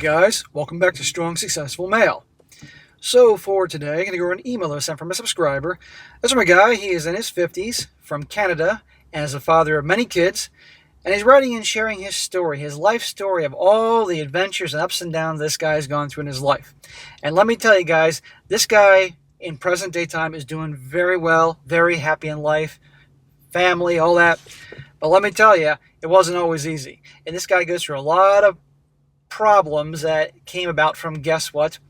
guys, welcome back to Strong Successful Male. So for today, I'm going to go over an email that was sent from a subscriber. This is my guy. He is in his 50s, from Canada, and is a father of many kids. And he's writing and sharing his story, his life story of all the adventures and ups and downs this guy has gone through in his life. And let me tell you guys, this guy in present day time is doing very well, very happy in life, family, all that. But let me tell you, it wasn't always easy. And this guy goes through a lot of problems that came about from, guess what?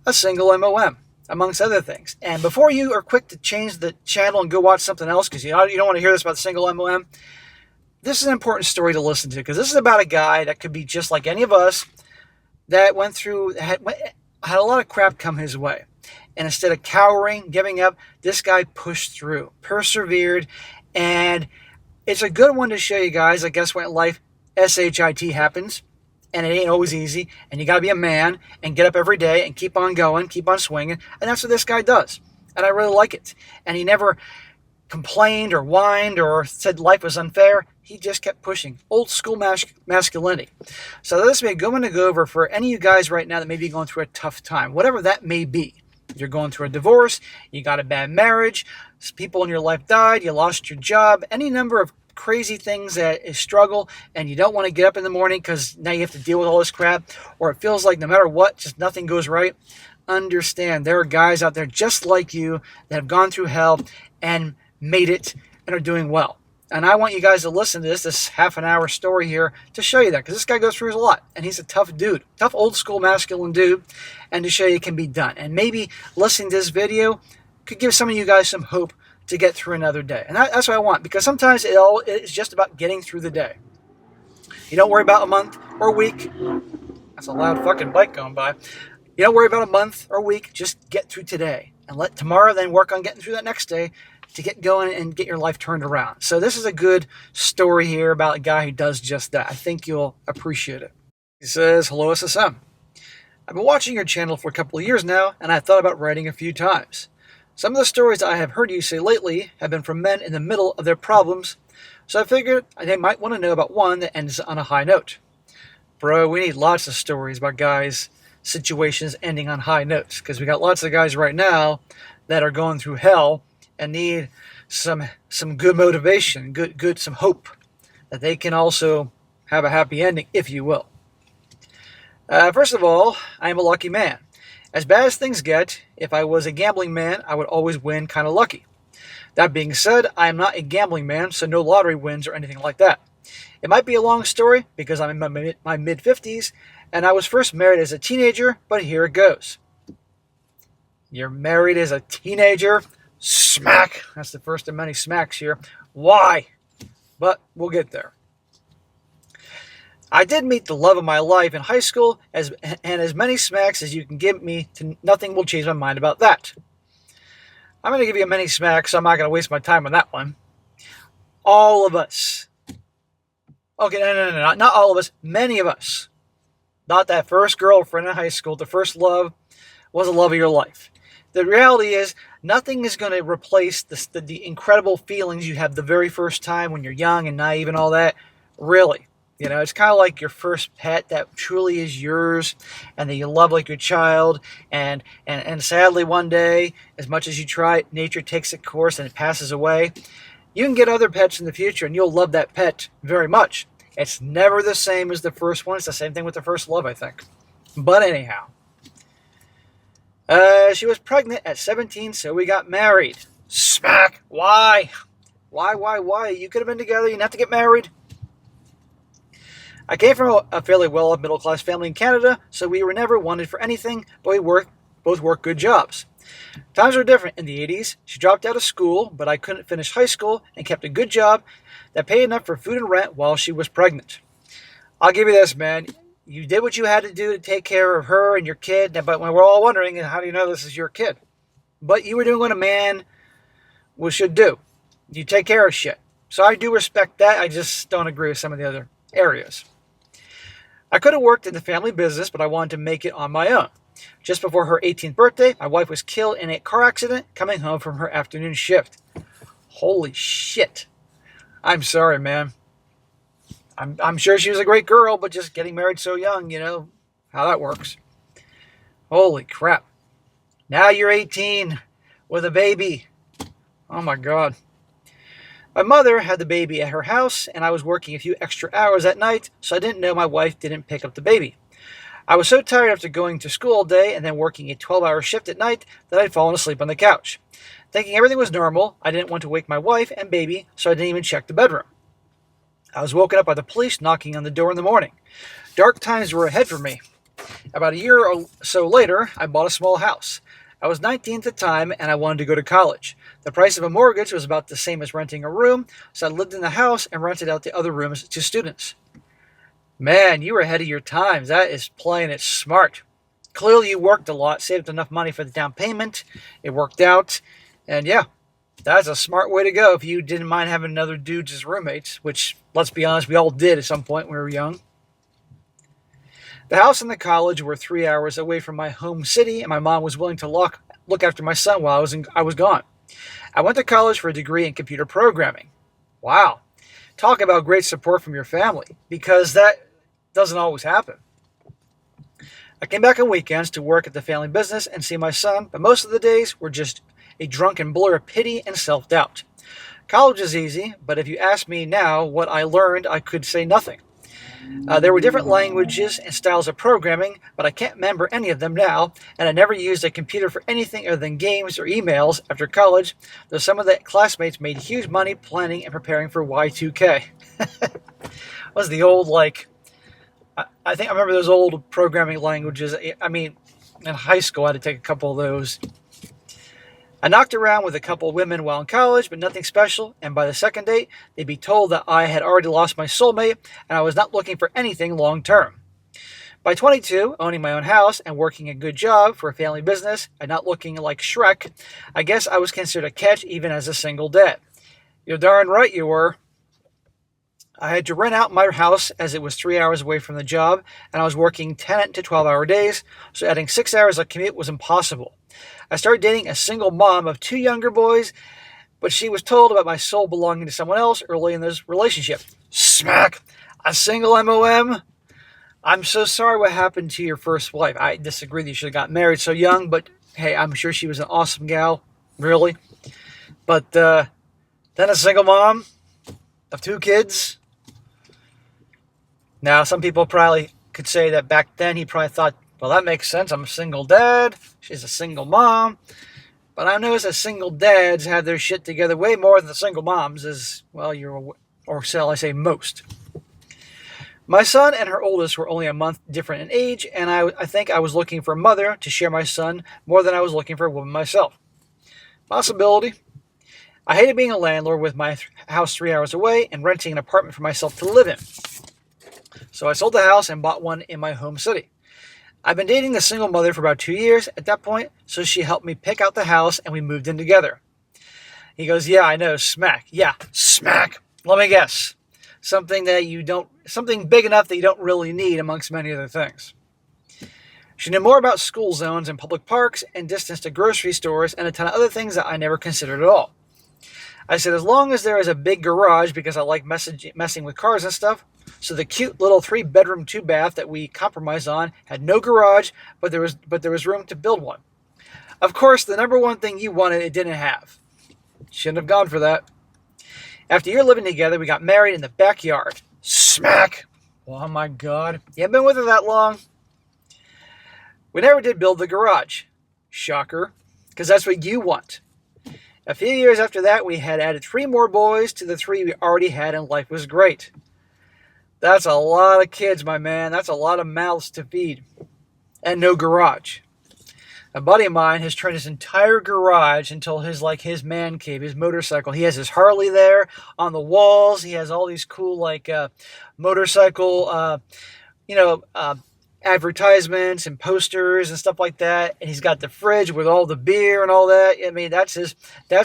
A single MOM, amongst other things. And before you are quick to change the channel and go watch something else, because you don't want to hear this about the single MOM, this is an important story to listen to, because this is about a guy that could be just like any of us that went through, had a lot of crap come his way. And instead of cowering, giving up, this guy pushed through, persevered, and it's a good one to show you guys, I guess, when in life, SHIT happens. And it ain't always easy, and you got to be a man and get up every day and keep on going, keep on swinging, and that's what this guy does. And I really like it. And he never complained or whined or said life was unfair. He just kept pushing. Old school masculinity. So this may be a good one to go over for any of you guys right now that may be going through a tough time, whatever that may be. You're going through a divorce, you got a bad marriage, people in your life died, you lost your job, any number of crazy things that is struggle, and you don't want to get up in the morning because now you have to deal with all this crap, or it feels like no matter what, just nothing goes right. Understand, there are guys out there just like you that have gone through hell and made it and are doing well. And I want you guys to listen to this half an hour story here to show you that, because this guy goes through a lot, and he's a tough dude, tough old school masculine dude, and to show you it can be done. And maybe listening to this video could give some of you guys some hope to get through another day. And that's what I want, because sometimes it's just about getting through the day. You don't worry about a month or a week. That's a loud fucking bike going by. You don't worry about a month or a week. Just get through today. And let tomorrow then work on getting through that next day to get going and get your life turned around. So this is a good story here about a guy who does just that. I think you'll appreciate it. He says, "Hello, SSM. I've been watching your channel for a couple of years now, and I thought about writing a few times. Some of the stories I have heard you say lately have been from men in the middle of their problems, so I figured they might want to know about one that ends on a high note. Bro, we need lots of stories about guys' situations ending on high notes, because we got lots of guys right now that are going through hell and need some good motivation, some hope that they can also have a happy ending, if you will. First of all, I am a lucky man. As bad as things get, if I was a gambling man, I would always win kind of lucky. That being said, I am not a gambling man, so no lottery wins or anything like that. It might be a long story because I'm in my mid-50s, and I was first married as a teenager, but here it goes. You're married as a teenager? Smack! That's the first of many smacks here. Why? But we'll get there. I did meet the love of my life in high school, and as many smacks as you can give me, nothing will change my mind about that. I'm going to give you a many smacks, so I'm not going to waste my time on that one. All of us. Okay, no, not all of us. Many of us. Not that first girlfriend in high school, the first love was the love of your life. The reality is, nothing is going to replace the incredible feelings you have the very first time when you're young and naive and all that. Really. You know, it's kind of like your first pet that truly is yours and that you love like your child. And sadly, one day, as much as you try, nature takes its course and it passes away. You can get other pets in the future and you'll love that pet very much. It's never the same as the first one. It's the same thing with the first love, I think. But anyhow. She was pregnant at 17, so we got married. Smack! Why? Why? You could have been together. You didn't have to get married. I came from a fairly well-off middle-class family in Canada, so we were never wanted for anything, but we both worked good jobs. Times were different in the 80s. She dropped out of school, but I couldn't finish high school and kept a good job that paid enough for food and rent while she was pregnant. I'll give you this, man. You did what you had to do to take care of her and your kid, but when we're all wondering, how do you know this is your kid? But you were doing what a man should do. You take care of shit. So I do respect that. I just don't agree with some of the other areas. I could have worked in the family business, but I wanted to make it on my own. Just before her 18th birthday, my wife was killed in a car accident coming home from her afternoon shift. Holy shit. I'm sorry, man. I'm sure she was a great girl, but just getting married so young, how that works. Holy crap. Now you're 18 with a baby. Oh my God. My mother had the baby at her house, and I was working a few extra hours at night, so I didn't know my wife didn't pick up the baby. I was so tired after going to school all day and then working a 12-hour shift at night that I'd fallen asleep on the couch. Thinking everything was normal, I didn't want to wake my wife and baby, so I didn't even check the bedroom. I was woken up by the police knocking on the door in the morning. Dark times were ahead for me. About a year or so later, I bought a small house. I was 19 at the time, and I wanted to go to college. The price of a mortgage was about the same as renting a room, so I lived in the house and rented out the other rooms to students. Man, you were ahead of your times. That is playing it smart. Clearly you worked a lot, saved enough money for the down payment. It worked out. And yeah, that's a smart way to go if you didn't mind having another dude as roommates, which, let's be honest, we all did at some point when we were young. The house and the college were 3 hours away from my home city, and my mom was willing to look after my son while I was gone. I went to college for a degree in computer programming. Wow. Talk about great support from your family, because that doesn't always happen. I came back on weekends to work at the family business and see my son, but most of the days were just a drunken blur of pity and self-doubt. College is easy, but if you ask me now what I learned, I could say nothing. There were different languages and styles of programming, but I can't remember any of them now, and I never used a computer for anything other than games or emails after college, though some of the classmates made huge money planning and preparing for Y2K. Was the old, I think I remember those old programming languages. I mean, in high school I had to take a couple of those. I knocked around with a couple of women while in college, but nothing special, and by the second date, they'd be told that I had already lost my soulmate, and I was not looking for anything long-term. By 22, owning my own house and working a good job for a family business, and not looking like Shrek, I guess I was considered a catch even as a single dad. You're darn right you were. I had to rent out my house as it was 3 hours away from the job, and I was working 10 to 12-hour days, so adding 6 hours of commute was impossible. I started dating a single mom of 2 younger boys, but she was told about my soul belonging to someone else early in this relationship. Smack! A single MOM? I'm so sorry what happened to your first wife. I disagree that you should have got married so young, but hey, I'm sure she was an awesome gal, really. But then a single mom of 2 kids? Now, some people probably could say that back then he probably thought, well, that makes sense. I'm a single dad. She's a single mom. But I noticed that single dads have their shit together way more than the single moms, as well, or shall I say most. My son and her oldest were only a month different in age, and I think I was looking for a mother to share my son more than I was looking for a woman myself. Possibility. I hated being a landlord with my house 3 hours away and renting an apartment for myself to live in. So I sold the house and bought one in my home city. I've been dating the single mother for about 2 years at that point, so she helped me pick out the house and we moved in together. He goes, yeah, I know, smack. Yeah, smack. Let me guess. Something big enough that you don't really need amongst many other things. She knew more about school zones and public parks and distance to grocery stores and a ton of other things that I never considered at all. I said, as long as there is a big garage, because I like messing with cars and stuff. So the cute little 3-bedroom, 2-bath that we compromised on had no garage, but there was room to build one. Of course, the number one thing you wanted, it didn't have. Shouldn't have gone for that. After a year living together, we got married in the backyard. Smack! Oh my God. You haven't been with her that long. We never did build the garage. Shocker. Because that's what you want. A few years after that, we had added 3 more boys to the 3 we already had, and life was great. That's a lot of kids, my man. That's a lot of mouths to feed. And no garage. A buddy of mine has turned his entire garage into his man cave, his motorcycle. He has his Harley there on the walls. He has all these cool motorcycle, advertisements and posters and stuff like that. And he's got the fridge with all the beer and all that. I mean, that's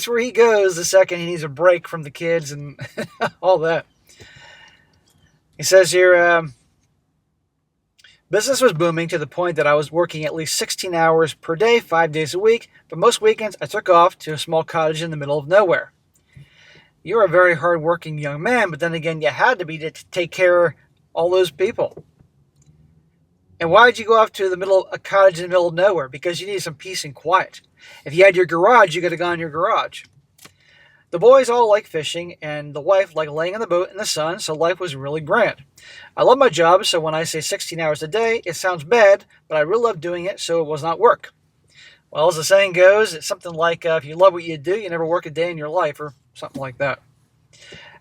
where he goes the second he needs a break from the kids and all that. He says here, business was booming to the point that I was working at least 16 hours per day, 5 days a week, but most weekends I took off to a small cottage in the middle of nowhere. You're a very hard-working young man, but then again, you had to be to take care of all those people. And why did you go off to a cottage in the middle of nowhere? Because you needed some peace and quiet. If you had your garage, you could have gone in your garage. The boys all like fishing, and the wife liked laying on the boat in the sun, so life was really grand. I love my job, so when I say 16 hours a day, it sounds bad, but I really love doing it, so it was not work. Well, as the saying goes, it's something like, if you love what you do, you never work a day in your life, or something like that.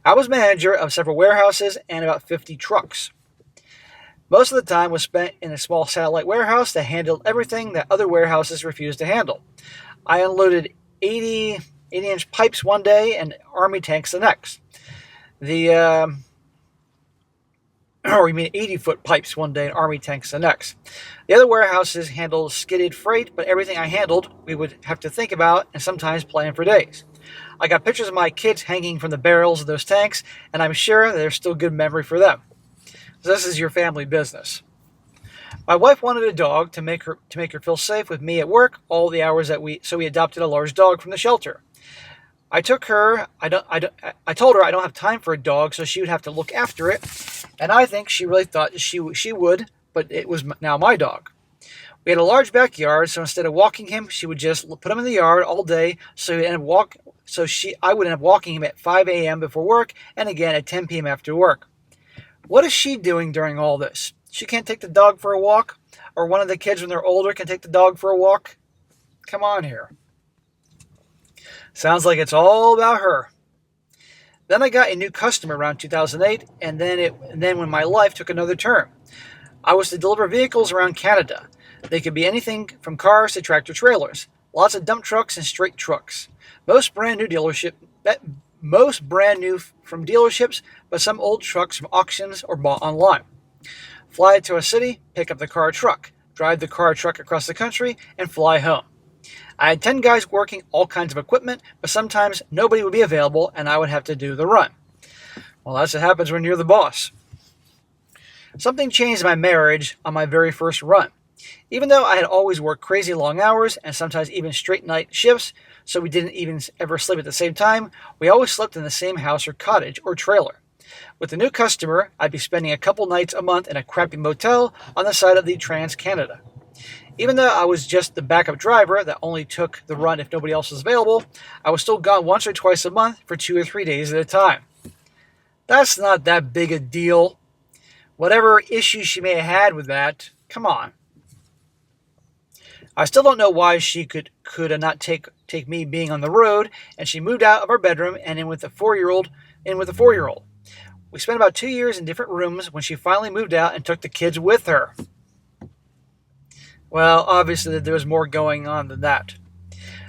I was manager of several warehouses and about 50 trucks. Most of the time was spent in a small satellite warehouse that handled everything that other warehouses refused to handle. I unloaded 80-inch pipes one day and army tanks the next. Or you mean 80-foot pipes one day and army tanks the next. The other warehouses handled skidded freight, but everything I handled, we would have to think about and sometimes plan for days. I got pictures of my kids hanging from the barrels of those tanks, and I'm sure there's still good memory for them. This is your family business. My wife wanted a dog to make her feel safe with me at work all the hours so we adopted a large dog from the shelter. I told her I don't have time for a dog, so she would have to look after it, and I think she really thought she would, but it was now my dog. We had a large backyard, so instead of walking him, she would just put him in the yard all day, I would end up walking him at 5 a.m. before work and again at 10 p.m. after work. What is she doing during all this? She can't take the dog for a walk? Or one of the kids when they're older can take the dog for a walk? Come on here. Sounds like it's all about her. Then I got a new customer around 2008, and then when my life took another turn. I was to deliver vehicles around Canada. They could be anything from cars to tractor trailers. Lots of dump trucks and straight trucks. Most brand new from dealerships, but some old trucks from auctions or bought online. Fly it to a city, pick up the car or truck, drive the car or truck across the country, and fly home. I had 10 guys working all kinds of equipment, but sometimes nobody would be available and I would have to do the run. Well, that's what happens when you're the boss. Something changed in my marriage on my very first run. Even though I had always worked crazy long hours and sometimes even straight night shifts, so we didn't even ever sleep at the same time, we always slept in the same house or cottage or trailer. With the new customer, I'd be spending a couple nights a month in a crappy motel on the side of the Trans-Canada. Even though I was just the backup driver that only took the run if nobody else was available, I was still gone once or twice a month for 2 or 3 days at a time. That's not that big a deal. Whatever issues she may have had with that, come on. I still don't know why she could not take me being on the road, and she moved out of our bedroom and in with a 4-year-old. We spent about 2 years in different rooms when she finally moved out and took the kids with her. Well, obviously there was more going on than that.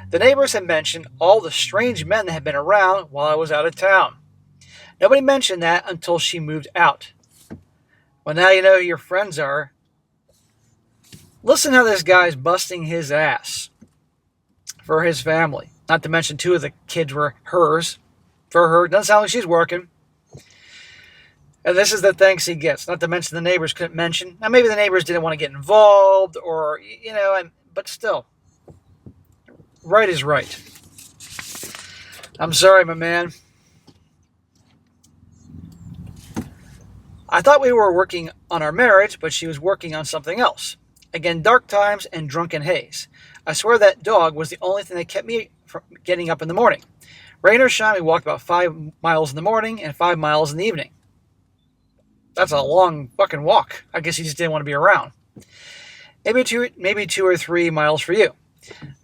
The neighbors had mentioned all the strange men that had been around while I was out of town. Nobody mentioned that until she moved out. Well, now you know who your friends are. Listen how this guy's busting his ass for his family. Not to mention 2 of the kids were hers. For her, doesn't sound like she's working. And this is the thanks he gets. Not to mention the neighbors couldn't mention. Now maybe the neighbors didn't want to get involved or, but still. Right is right. I'm sorry, my man. I thought we were working on our marriage, but she was working on something else. Again, dark times and drunken haze. I swear that dog was the only thing that kept me from getting up in the morning. Rain or shine, we walked about 5 miles in the morning and 5 miles in the evening. That's a long fucking walk. I guess he just didn't want to be around. Maybe 2 or 3 miles for you.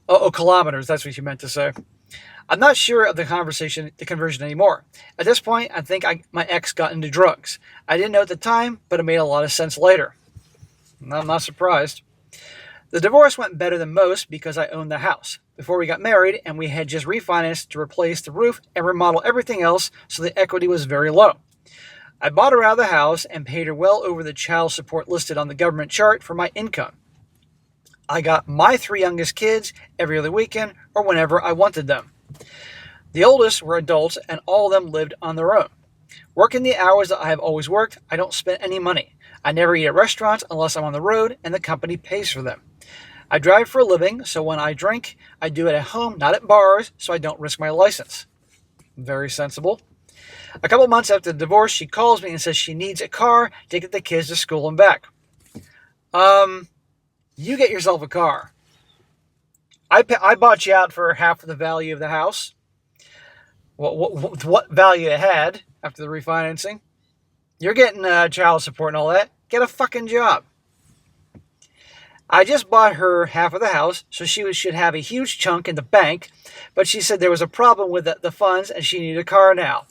Kilometers, that's what you meant to say. I'm not sure of the conversion anymore. At this point, I think my ex got into drugs. I didn't know at the time, but it made a lot of sense later. I'm not surprised. The divorce went better than most because I owned the house before we got married, and we had just refinanced to replace the roof and remodel everything else, so the equity was very low. I bought her out of the house and paid her well over the child support listed on the government chart for my income. I got my 3 youngest kids every other weekend or whenever I wanted them. The oldest were adults and all of them lived on their own. Working the hours that I have always worked, I don't spend any money. I never eat at restaurants unless I'm on the road and the company pays for them. I drive for a living, so when I drink, I do it at home, not at bars, so I don't risk my license. Very sensible. A couple months after the divorce, she calls me and says she needs a car to get the kids to school and back. You get yourself a car. I bought you out for half of the value of the house. What value it had after the refinancing. You're getting child support and all that. Get a fucking job. I just bought her half of the house, so she should have a huge chunk in the bank, but she said there was a problem with the funds and she needed a car now.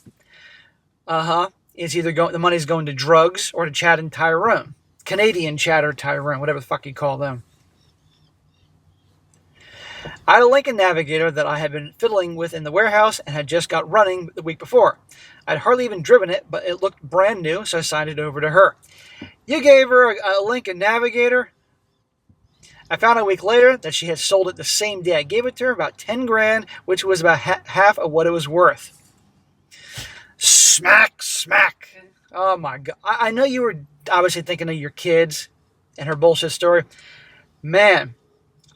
It's either the money's going to drugs or to Chad and Tyrone. Canadian Chad or Tyrone, whatever the fuck you call them. I had a Lincoln Navigator that I had been fiddling with in the warehouse and had just got running the week before. I'd hardly even driven it, but it looked brand new, so I signed it over to her. You gave her a Lincoln Navigator? I found a week later that she had sold it the same day I gave it to her, about 10 grand, which was about half of what it was worth. Smack, smack. Oh my God. I know you were obviously thinking of your kids and her bullshit story. Man,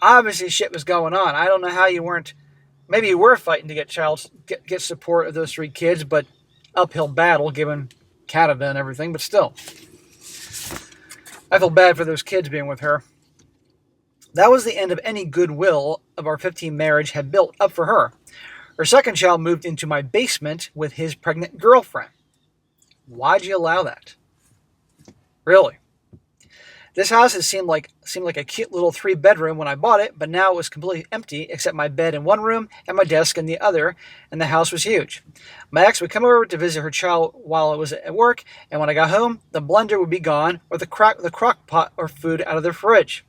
obviously shit was going on. I don't know how you weren't. Maybe you were fighting to get support of those 3 kids, but uphill battle given Canada and everything, but still. I feel bad for those kids being with her. That was the end of any goodwill of our 15 marriage had built up for her. Her second child moved into my basement with his pregnant girlfriend. Why'd you allow that? Really? This house had seemed like a cute little 3-bedroom when I bought it, but now it was completely empty except my bed in one room and my desk in the other, and the house was huge. My ex would come over to visit her child while I was at work, and when I got home, the blender would be gone or the crock pot or food out of the fridge.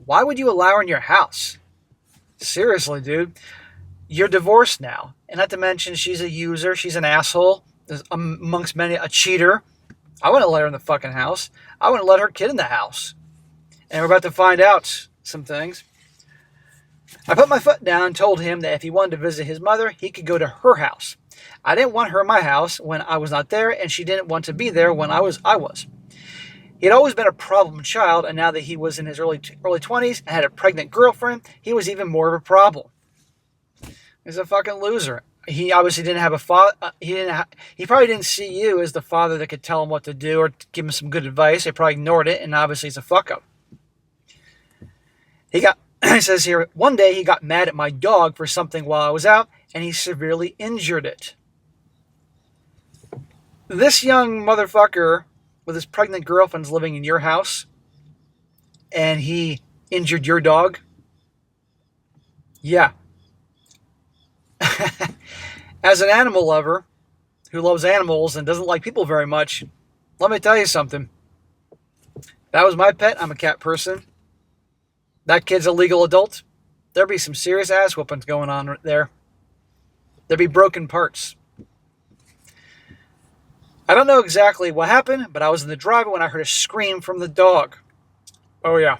Why would you allow her in your house? Seriously, dude. You're divorced now. And not to mention she's a user. She's an asshole. Amongst many, a cheater. I wouldn't let her in the fucking house. I wouldn't let her kid in the house. And we're about to find out some things. I put my foot down and told him that if he wanted to visit his mother, he could go to her house. I didn't want her in my house when I was not there, and she didn't want to be there when I was. He had always been a problem child, and now that he was in his early 20s and had a pregnant girlfriend, he was even more of a problem. He's a fucking loser. He obviously didn't have a father. He probably didn't see you as the father that could tell him what to do or give him some good advice. He probably ignored it, and obviously he's a fuck up. He says here, one day he got mad at my dog for something while I was out, and he severely injured it. This young motherfucker with his pregnant girlfriend's living in your house, and he injured your dog? Yeah. As an animal lover who loves animals and doesn't like people very much, let me tell you something. That was my pet. I'm a cat person. That kid's a legal adult. There'd be some serious ass whoopings going on there. There'd be broken parts. I don't know exactly what happened, but I was in the driveway when I heard a scream from the dog. Oh yeah,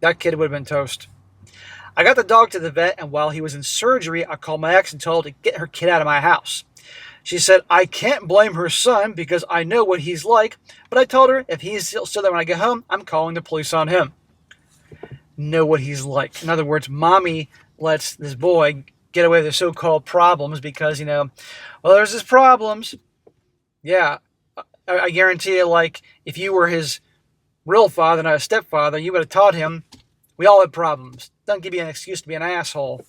that kid would have been toast. I got the dog to the vet, and while he was in surgery, I called my ex and told her to get her kid out of my house. She said, I can't blame her son because I know what he's like, but I told her if he's still there when I get home, I'm calling the police on him. Know what he's like. In other words, mommy lets this boy get away with the so-called problems because, well, there's his problems. Yeah, I guarantee you, like, if you were his real father, not a stepfather, you would have taught him we all have problems. Don't give you an excuse to be an asshole.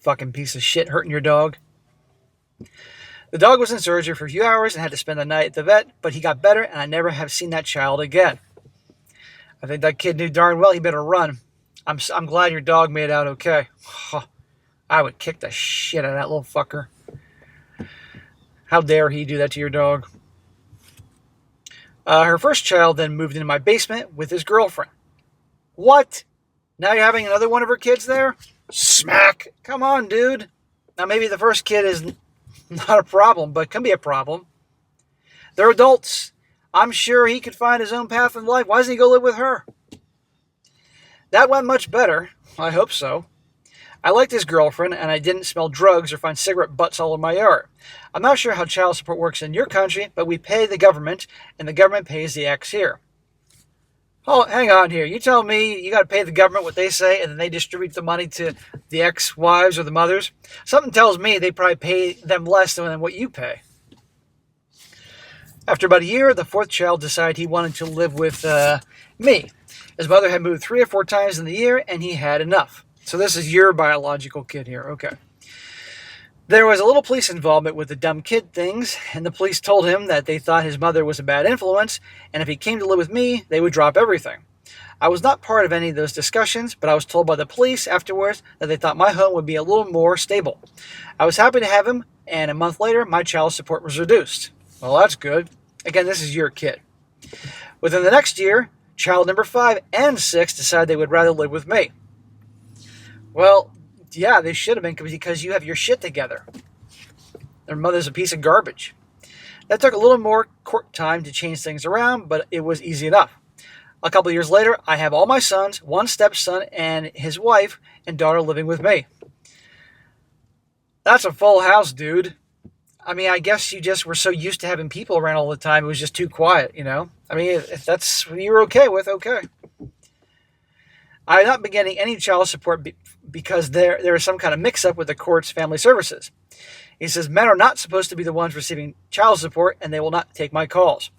Fucking piece of shit hurting your dog. The dog was in surgery for a few hours and had to spend the night at the vet, but he got better, and I never have seen that child again. I think that kid knew darn well he better run. I'm glad your dog made it out okay. I would kick the shit out of that little fucker. How dare he do that to your dog? Her first child then moved into my basement with his girlfriend. What? Now you're having another one of her kids there? Smack! Come on, dude. Now maybe the first kid is not a problem, but can be a problem. They're adults. I'm sure he could find his own path in life. Why doesn't he go live with her? That went much better. I hope so. I liked his girlfriend, and I didn't smell drugs or find cigarette butts all in my yard. I'm not sure how child support works in your country, but we pay the government, and the government pays the ex here. Oh, hang on here. You tell me you got to pay the government what they say, and then they distribute the money to the ex-wives or the mothers? Something tells me they probably pay them less than what you pay. After about a year, the fourth child decided he wanted to live with me. His mother had moved 3 or 4 times in the year, and he had enough. So this is your biological kid here. Okay. There was a little police involvement with the dumb kid things, and the police told him that they thought his mother was a bad influence, and if he came to live with me, they would drop everything. I was not part of any of those discussions, but I was told by the police afterwards that they thought my home would be a little more stable. I was happy to have him, and a month later, my child support was reduced. Well, that's good. Again, this is your kid. Within the next year, child number 5 and 6 decided they would rather live with me. Well, yeah, they should have been because you have your shit together. Their mother's a piece of garbage. That took a little more court time to change things around, but it was easy enough. A couple of years later, I have all my sons, one stepson, and his wife and daughter living with me. That's a full house, dude. I mean, I guess you just were so used to having people around all the time, it was just too quiet, you know? I mean, if that's what you were okay with, okay. I have not been getting any child support because there is some kind of mix-up with the court's family services. He says men are not supposed to be the ones receiving child support, and they will not take my calls.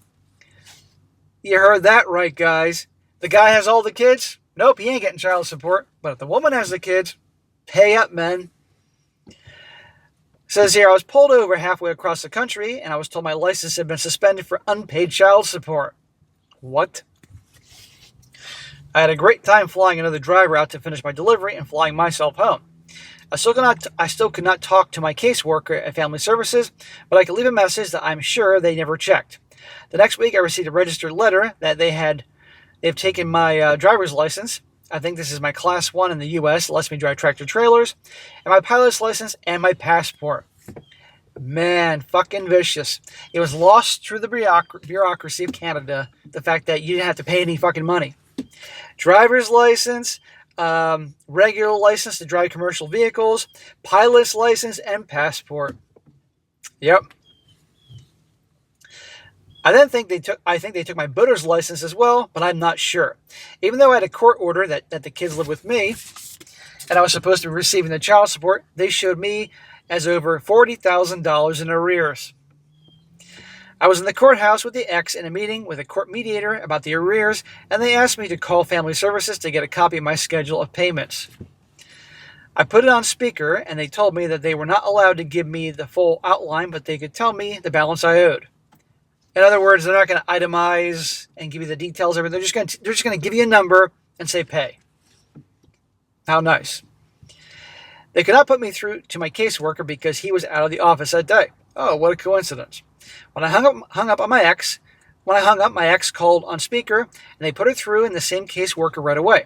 You heard that right, guys. The guy has all the kids? Nope, he ain't getting child support. But if the woman has the kids, pay up, men. Says here, I was pulled over halfway across the country, and I was told my license had been suspended for unpaid child support. What? I had a great time flying another driver out to finish my delivery and flying myself home. I still could not talk to my caseworker at Family Services, but I could leave a message that I'm sure they never checked. The next week, I received a registered letter that they've taken my driver's license. I think this is my Class 1 in the U.S. It lets me drive tractor trailers, and my pilot's license and my passport. Man, fucking vicious. It was lost through the bureaucracy of Canada, the fact that you didn't have to pay any fucking money. Driver's license, regular license to drive commercial vehicles, pilot's license, and passport. Yep. I think they took my boater's license as well, but I'm not sure. Even though I had a court order that the kids live with me, and I was supposed to be receiving the child support, they showed me as over $40,000 in arrears. I was in the courthouse with the ex in a meeting with a court mediator about the arrears, and they asked me to call Family Services to get a copy of my schedule of payments. I put it on speaker, and they told me that they were not allowed to give me the full outline, but they could tell me the balance I owed. In other words, they're not going to itemize and give you the details of it. They're just going to give you a number and say pay. How nice. They could not put me through to my caseworker because he was out of the office that day. Oh, what a coincidence. When I hung up, my ex called on speaker, and they put her through in the same caseworker right away.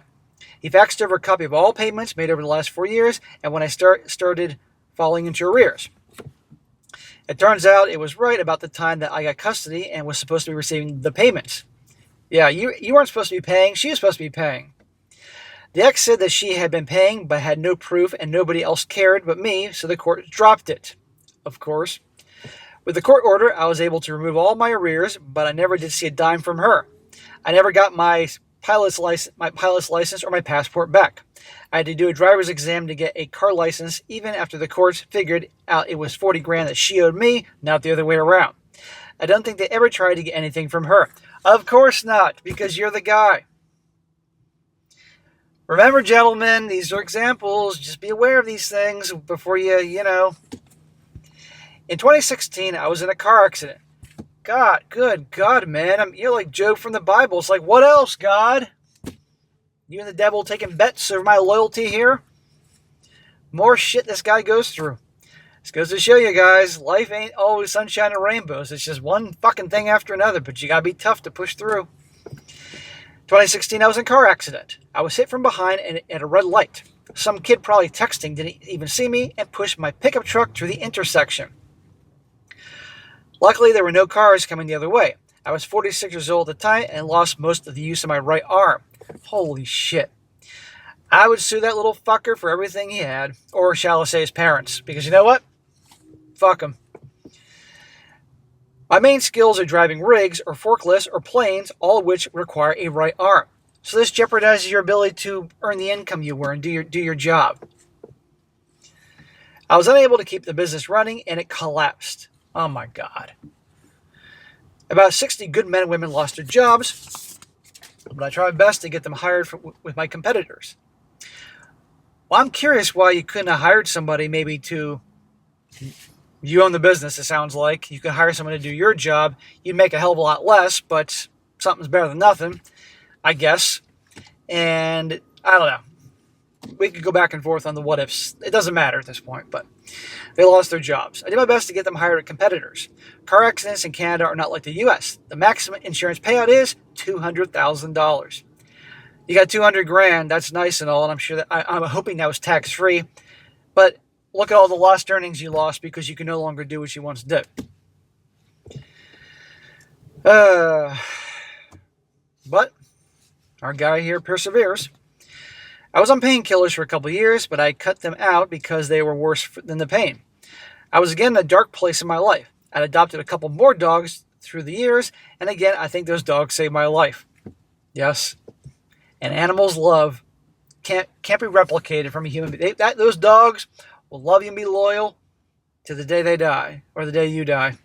He faxed over a copy of all payments made over the last 4 years, and when I started falling into arrears. It turns out it was right about the time that I got custody and was supposed to be receiving the payments. Yeah, you weren't supposed to be paying. She was supposed to be paying. The ex said that she had been paying but had no proof and nobody else cared but me, so the court dropped it. Of course. With the court order, I was able to remove all my arrears, but I never did see a dime from her. I never got my pilot's license or my passport back. I had to do a driver's exam to get a car license, even after the courts figured out it was $40,000 that she owed me, not the other way around. I don't think they ever tried to get anything from her. Of course not, because you're the guy. Remember, gentlemen, these are examples. Just be aware of these things before you know. In 2016, I was in a car accident. God, good God, man. You're like Job from the Bible. It's like, what else, God? You and the devil taking bets over my loyalty here? More shit this guy goes through. This goes to show you guys, life ain't always sunshine and rainbows. It's just one fucking thing after another, but you gotta be tough to push through. 2016, I was in a car accident. I was hit from behind at a red light. Some kid probably texting didn't even see me and pushed my pickup truck through the intersection. Luckily, there were no cars coming the other way. I was 46 years old at the time and lost most of the use of my right arm. Holy shit. I would sue that little fucker for everything he had, or shall I say his parents, because you know what? Fuck him. My main skills are driving rigs or forklifts or planes, all of which require a right arm. So this jeopardizes your ability to earn the income you earn and do your job. I was unable to keep the business running and it collapsed. Oh my God. About 60 good men and women lost their jobs, but I try my best to get them hired with my competitors. Well, I'm curious why you couldn't have hired somebody maybe to... You own the business, it sounds like. You could hire someone to do your job. You'd make a hell of a lot less, but something's better than nothing, I guess. And I don't know. We could go back and forth on the what ifs. It doesn't matter at this point, but they lost their jobs. I did my best to get them hired at competitors. Car accidents in Canada are not like the U.S. The maximum insurance payout is $200,000. You got $200,000. That's nice and all, and I'm sure that I'm hoping that was tax free. But look at all the lost earnings you lost because you can no longer do what you once did. But our guy here perseveres. I was on painkillers for a couple of years, but I cut them out because they were worse than the pain. I was again in a dark place in my life. I'd adopted a couple more dogs through the years, and again, I think those dogs saved my life. Yes, and animals' love can't be replicated from a human being. Those dogs will love you and be loyal to the day they die, or the day you die.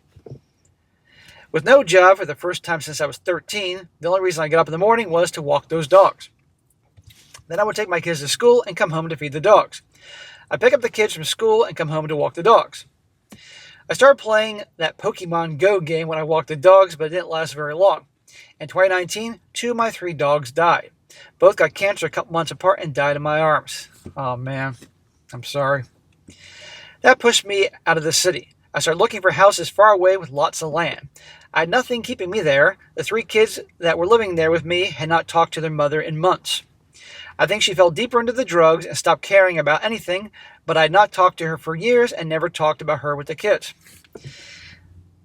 With no job for the first time since I was 13, the only reason I got up in the morning was to walk those dogs. Then I would take my kids to school and come home to feed the dogs. I'd pick up the kids from school and come home to walk the dogs. I started playing that Pokemon Go game when I walked the dogs, but it didn't last very long. In 2019, 2 of my 3 dogs died. Both got cancer a couple months apart and died in my arms. Oh man, I'm sorry. That pushed me out of the city. I started looking for houses far away with lots of land. I had nothing keeping me there. The 3 kids that were living there with me had not talked to their mother in months. I think she fell deeper into the drugs and stopped caring about anything, but I had not talked to her for years and never talked about her with the kids.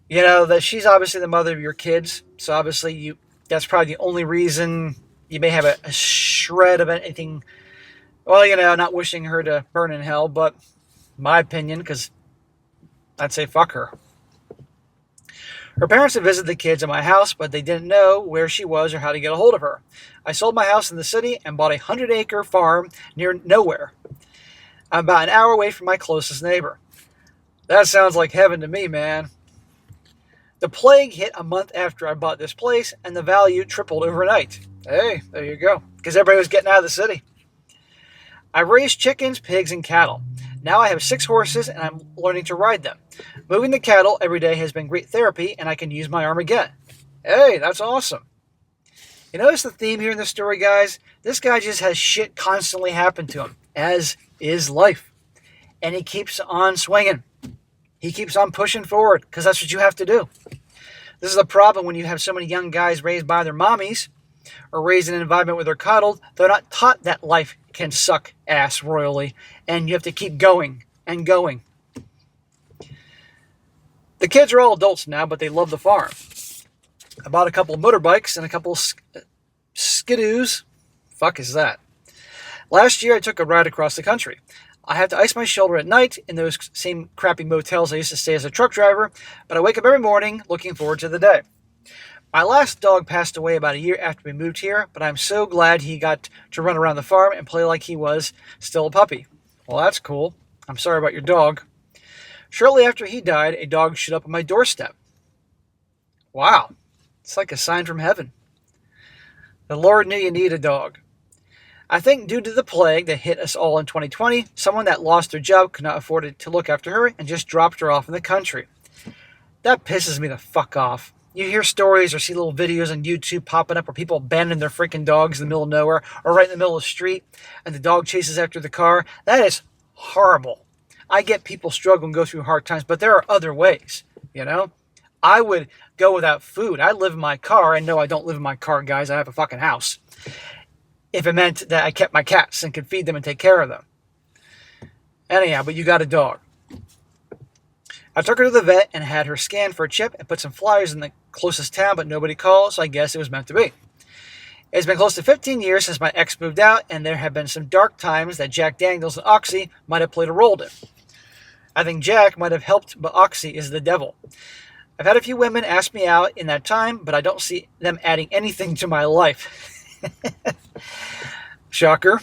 You know, that she's obviously the mother of your kids, so obviously that's probably the only reason you may have a shred of anything. Well, you know, not wishing her to burn in hell, but my opinion, because I'd say fuck her. Her parents had visited the kids at my house, but they didn't know where she was or how to get a hold of her. I sold my house in the city and bought a 100-acre farm near nowhere. I'm about an hour away from my closest neighbor. That sounds like heaven to me, man. The plague hit a month after I bought this place, and the value tripled overnight. Hey, there you go. Because everybody was getting out of the city. I raised chickens, pigs, and cattle. Now I have 6 horses, and I'm learning to ride them. Moving the cattle every day has been great therapy, and I can use my arm again. Hey, that's awesome. You notice the theme here in the story, guys? This guy just has shit constantly happen to him, as is life. And he keeps on swinging. He keeps on pushing forward, because that's what you have to do. This is a problem when you have so many young guys raised by their mommies, or raised in an environment where they're coddled. They're not taught that life can suck ass royally, and you have to keep going and going. The kids are all adults now, but they love the farm. I bought a couple of motorbikes and a couple of skidoos. Fuck is that? Last year I took a ride across the country. I have to ice my shoulder at night in those same crappy motels I used to stay as a truck driver, but I wake up every morning looking forward to the day. My last dog passed away about a year after we moved here, but I'm so glad he got to run around the farm and play like he was still a puppy. Well, that's cool. I'm sorry about your dog. Shortly after he died, a dog showed up on my doorstep. Wow. It's like a sign from heaven. The Lord knew you needed a dog. I think due to the plague that hit us all in 2020, someone that lost their job could not afford it to look after her and just dropped her off in the country. That pisses me the fuck off. You hear stories or see little videos on YouTube popping up where people abandon their freaking dogs in the middle of nowhere or right in the middle of the street and the dog chases after the car. That is horrible. I get people struggle and go through hard times, but there are other ways, you know? I would go without food. I live in my car. And no, I don't live in my car, guys. I have a fucking house. If it meant that I kept my cats and could feed them and take care of them. Anyhow, but you got a dog. I took her to the vet and had her scanned for a chip and put some flyers in the closest town, but nobody called, so I guess it was meant to be. It's been close to 15 years since my ex moved out, and there have been some dark times that Jack Daniels and Oxy might have played a role in. I think Jack might have helped, but Oxy is the devil. I've had a few women ask me out in that time, but I don't see them adding anything to my life. Shocker.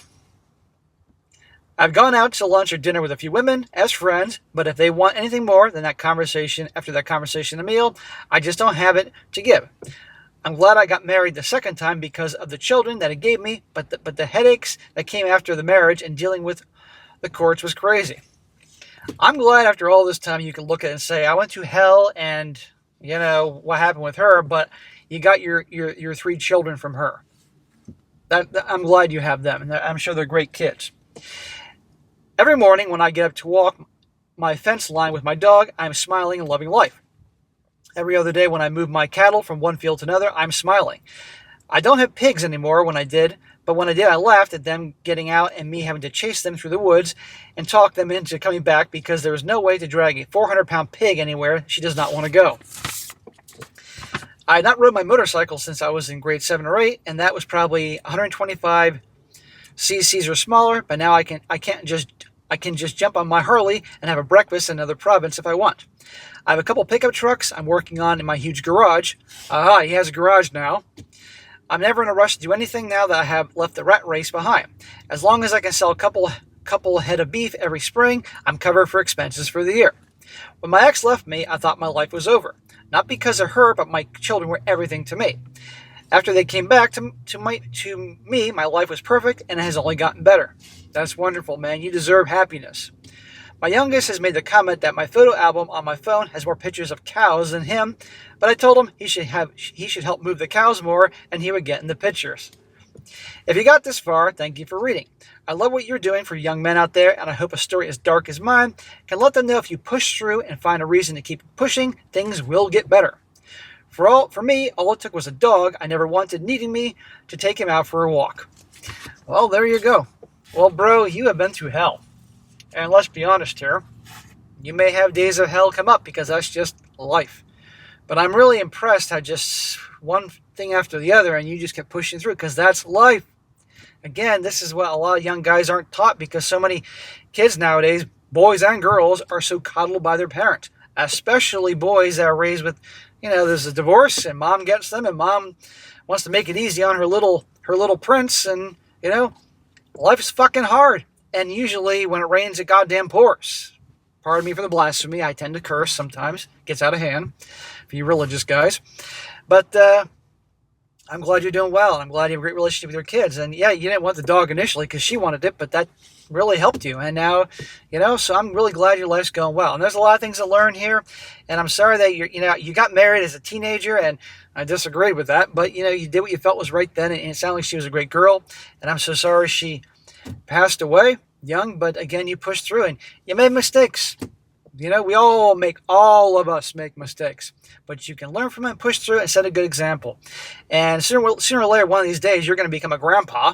I've gone out to lunch or dinner with a few women as friends, but if they want anything more than that conversation after that conversation and meal, I just don't have it to give. I'm glad I got married the second time because of the children that it gave me, but the headaches that came after the marriage and dealing with the courts was crazy. I'm glad after all this time you can look at it and say, I went to hell and, what happened with her, but you got your 3 children from her. I'm glad you have them, and I'm sure they're great kids. Every morning when I get up to walk my fence line with my dog, I'm smiling and loving life. Every other day when I move my cattle from one field to another, I'm smiling. I don't have pigs anymore but when I did, I laughed at them getting out and me having to chase them through the woods and talk them into coming back because there was no way to drag a 400-pound pig anywhere she does not want to go. I had not rode my motorcycle since I was in grade 7 or 8, and that was probably 125 cc's or smaller, but now I can just jump on my Harley and have a breakfast in another province if I want. I have a couple pickup trucks I'm working on in my huge garage. He has a garage now. I'm never in a rush to do anything now that I have left the rat race behind. As long as I can sell a couple head of beef every spring, I'm covered for expenses for the year. When my ex left me, I thought my life was over. Not because of her, but my children were everything to me. After they came back to me, my life was perfect and it has only gotten better. That's wonderful, man. You deserve happiness. My youngest has made the comment that my photo album on my phone has more pictures of cows than him, but I told him he should help move the cows more and he would get in the pictures. If you got this far, thank you for reading. I love what you're doing for young men out there, and I hope a story as dark as mine can let them know if you push through and find a reason to keep pushing, things will get better. For me, all it took was a dog I never wanted needing me to take him out for a walk. Well, there you go. Well, bro, you have been through hell. And let's be honest here, you may have days of hell come up because that's just life. But I'm really impressed how just one thing after the other and you just kept pushing through because that's life. Again, this is what a lot of young guys aren't taught because so many kids nowadays, boys and girls, are so coddled by their parents. Especially boys that are raised with, there's a divorce and mom gets them and mom wants to make it easy on her little prince and, life is fucking hard. And usually when it rains, it goddamn pours. Pardon me for the blasphemy. I tend to curse sometimes. Gets out of hand for you religious guys. But I'm glad you're doing well. And I'm glad you have a great relationship with your kids. And yeah, you didn't want the dog initially because she wanted it, but that really helped you. And now, so I'm really glad your life's going well. And there's a lot of things to learn here. And I'm sorry that you got married as a teenager and I disagreed with that. But, you did what you felt was right then. And it sounded like she was a great girl. And I'm so sorry she passed away young, but again, you pushed through and you made mistakes. All of us make mistakes, but you can learn from it and push through and set a good example. And sooner or later, one of these days, you're going to become a grandpa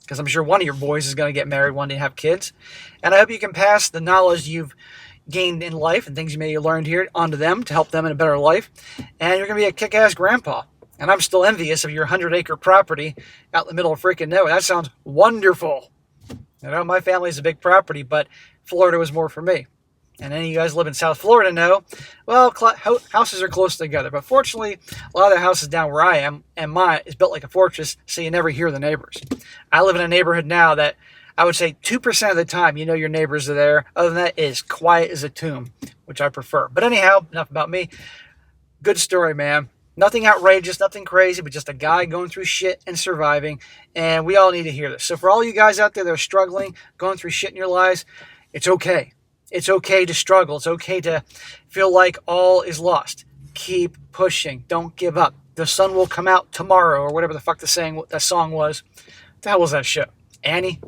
because I'm sure one of your boys is going to get married one day and have kids. And I hope you can pass the knowledge you've gained in life and things you may have learned here onto them to help them in a better life. And you're going to be a kick-ass grandpa. And I'm still envious of your 100-acre property out in the middle of freaking nowhere. That sounds wonderful. My family's a big property, but Florida was more for me. And any of you guys live in South Florida know, well, houses are close together. But fortunately, a lot of the houses down where I am, and mine is built like a fortress, so you never hear the neighbors. I live in a neighborhood now that I would say 2% of the time your neighbors are there. Other than that, it is quiet as a tomb, which I prefer. But anyhow, enough about me. Good story, man. Nothing outrageous, nothing crazy, but just a guy going through shit and surviving. And we all need to hear this. So for all you guys out there that are struggling, going through shit in your lives, it's okay. It's okay to struggle. It's okay to feel like all is lost. Keep pushing. Don't give up. The sun will come out tomorrow, or whatever the fuck that song was. What the hell was that shit? Annie?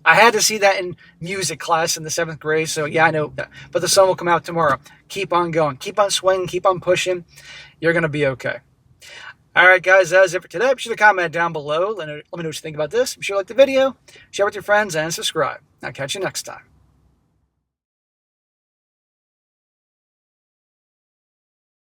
I had to see that in music class in the 7th grade, so yeah, I know that. But the sun will come out tomorrow. Keep on going. Keep on swinging. Keep on pushing. You're going to be okay. All right, guys, that's it for today. Be sure to comment down below. Let me know what you think about this. Be sure to like the video, share with your friends, and subscribe. I'll catch you next time.